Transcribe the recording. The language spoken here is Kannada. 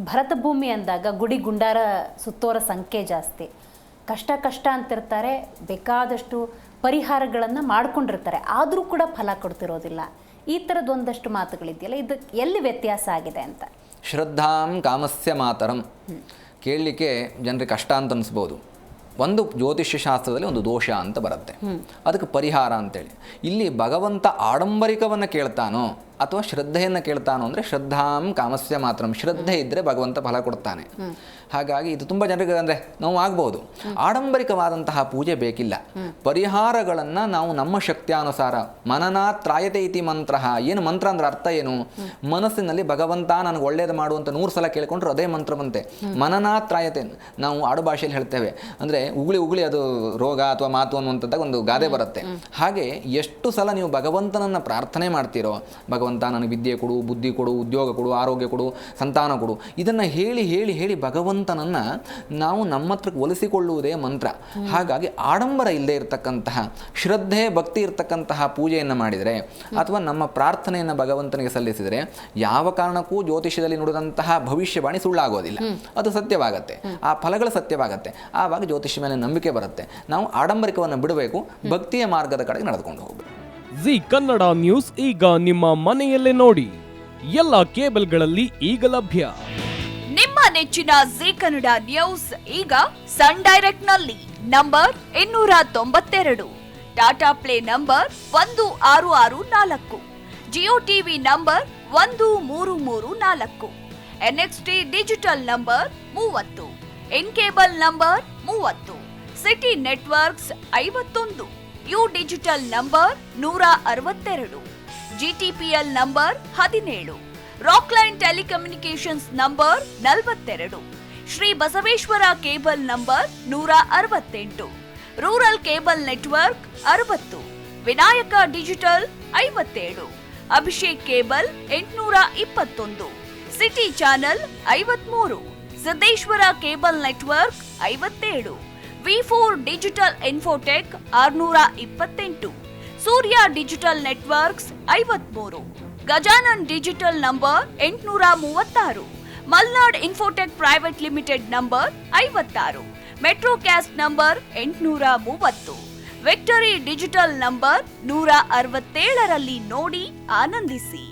ಭರತ ಭೂಮಿ ಅಂದಾಗ ಗುಡಿ ಗುಂಡಾರ ಸುತ್ತೋರ ಸಂಖ್ಯೆ ಜಾಸ್ತಿ. ಕಷ್ಟ ಅಂತಿರ್ತಾರೆ, ಬೇಕಾದಷ್ಟು ಪರಿಹಾರಗಳನ್ನು ಮಾಡ್ಕೊಂಡಿರ್ತಾರೆ, ಆದರೂ ಕೂಡ ಫಲ ಕೊಡ್ತಿರೋದಿಲ್ಲ. ಈ ಥರದ್ದು ಒಂದಷ್ಟು ಮಾತುಗಳಿದೆಯಲ್ಲ, ಇದು ಎಲ್ಲಿ ವ್ಯತ್ಯಾಸ ಆಗಿದೆ ಅಂತ. ಶ್ರದ್ಧಾಂ ಕಾಮಸ್ಯ ಮಾತರಂ ಕೇಳಲಿಕ್ಕೆ ಜನರಿಗೆ ಕಷ್ಟ ಅಂತ ಅನಿಸ್ಬೋದು. ಒಂದು ಜ್ಯೋತಿಷ್ಯ ಶಾಸ್ತ್ರದಲ್ಲಿ ಒಂದು ದೋಷ ಅಂತ ಬರುತ್ತೆ, ಅದಕ್ಕೆ ಪರಿಹಾರ ಅಂತೇಳಿ. ಇಲ್ಲಿ ಭಗವಂತ ಆಡಂಬರಿಕವನ್ನು ಕೇಳ್ತಾನೋ ಅಥವಾ ಶ್ರದ್ಧೆಯನ್ನು ಕೇಳ್ತಾನೋ ಅಂದರೆ ಶ್ರದ್ಧಾಂ ಕಾಮಸ್ಯ ಮಾತ್ರ, ಶ್ರದ್ಧೆ ಇದ್ದರೆ ಭಗವಂತ ಫಲ ಕೊಡ್ತಾನೆ. ಹಾಗಾಗಿ ಇದು ತುಂಬ ಜನರಿಗೆ ಅಂದರೆ ನೋವು ಆಗ್ಬೋದು. ಆಡಂಬರಿಕವಾದಂತಹ ಪೂಜೆ ಬೇಕಿಲ್ಲ. ಪರಿಹಾರಗಳನ್ನು ನಾವು ನಮ್ಮ ಶಕ್ತಿಯಾನುಸಾರ ಮನನಾತ್ರಾಯತೆ ಇತಿ ಮಂತ್ರ. ಏನು ಮಂತ್ರ ಅಂದ್ರೆ ಅರ್ಥ ಏನು? ಮನಸ್ಸಿನಲ್ಲಿ ಭಗವಂತ ನನಗೆ ಒಳ್ಳೇದು ಮಾಡುವಂತ 100 ಸಲ ಕೇಳ್ಕೊಂಡ್ರು ಅದೇ ಮಂತ್ರ ಬಂತೆ. ಮನನಾತ್ರಾಯತೆ ನಾವು ಆಡು ಭಾಷೆಯಲ್ಲಿ ಹೇಳ್ತೇವೆ, ಅಂದರೆ ಉಗುಳಿ ಅದು ರೋಗ ಅಥವಾ ಮಾತು ಅನ್ನುವಂಥದ್ದಾಗ ಒಂದು ಗಾದೆ ಬರುತ್ತೆ. ಹಾಗೆ ಎಷ್ಟು ಸಲ ನೀವು ಭಗವಂತನನ್ನು ಪ್ರಾರ್ಥನೆ ಮಾಡ್ತೀರೋ, ಭಗವಂತ ನನಗೆ ವಿದ್ಯೆ ಕೊಡು, ಬುದ್ಧಿ ಕೊಡು, ಉದ್ಯೋಗ ಕೊಡು, ಆರೋಗ್ಯ ಕೊಡು, ಸಂತಾನ ಕೊಡು, ಇದನ್ನು ಹೇಳಿ ಹೇಳಿ ಹೇಳಿ ಭಗವಂತನನ್ನು ನಾವು ನಮ್ಮ ಹತ್ರಕ್ಕೆ ಒಲಿಸಿಕೊಳ್ಳುವುದೇ ಮಂತ್ರ. ಹಾಗಾಗಿ ಆಡಂಬರ ಇಲ್ಲದೆ ಇರತಕ್ಕಂತಹ ಶ್ರದ್ಧೆ ಭಕ್ತಿ ಇರತಕ್ಕಂತಹ ಪೂಜೆಯನ್ನು ಮಾಡಿದರೆ ಅಥವಾ ನಮ್ಮ ಪ್ರಾರ್ಥನೆಯನ್ನು ಭಗವಂತನಿಗೆ ಸಲ್ಲಿಸಿದರೆ ಯಾವ ಕಾರಣಕ್ಕೂ ಜ್ಯೋತಿಷ್ಯದಲ್ಲಿ ನುಡಿದಂತಹ ಭವಿಷ್ಯವಾಣಿ ಸುಳ್ಳಾಗೋದಿಲ್ಲ, ಅದು ಸತ್ಯವಾಗತ್ತೆ, ಆ ಫಲಗಳು ಸತ್ಯವಾಗತ್ತೆ. ಆವಾಗ ಜ್ಯೋತಿಷ್ಯ ಮೇಲೆ ನಂಬಿಕೆ ಬರುತ್ತೆ. ನಾವು ಆಡಂಬರಿಕವನ್ನು ಬಿಡಬೇಕು, ಭಕ್ತಿಯ ಮಾರ್ಗದ ಕಡೆಗೆ ನಡೆದುಕೊಂಡು ಹೋಗಬೇಕು. ಜಿ ಕನ್ನಡ ನ್ಯೂಸ್ ಈಗ ನಿಮ್ಮ ಮನೆಯಲ್ಲೇ ನೋಡಿ. ಎಲ್ಲ ಕೇಬಲ್ಗಳಲ್ಲಿ ಈಗ ಲಭ್ಯ. ನಿಮ್ಮ ನೆಚ್ಚಿನ ಜಿ ಕನ್ನಡ ನ್ಯೂಸ್ ಈಗ ಸನ್ ಡೈರೆಕ್ಟ್ ನಲ್ಲಿ number 292, Tata play number 1664, Jio TV number 1334, NXT digital number 30, in cable number 30, city networks 51, U digital number 162, GTPL number 17, Rockline telecommunications number 42, Shri Basaveshwara cable number 168, rural cable network 60, Vinayaka digital 57, Abhishek cable 821, city channel 53, Siddeshwara cable network 57, ವಿ4 digital infotech 628, Surya digital networks 53, Gajanan digital number 836, Malnad infotech private limited number 56, Metrocast number 830, victory digital number 167ರಲ್ಲಿ ನೋಡಿ ಆನಂದಿಸಿ.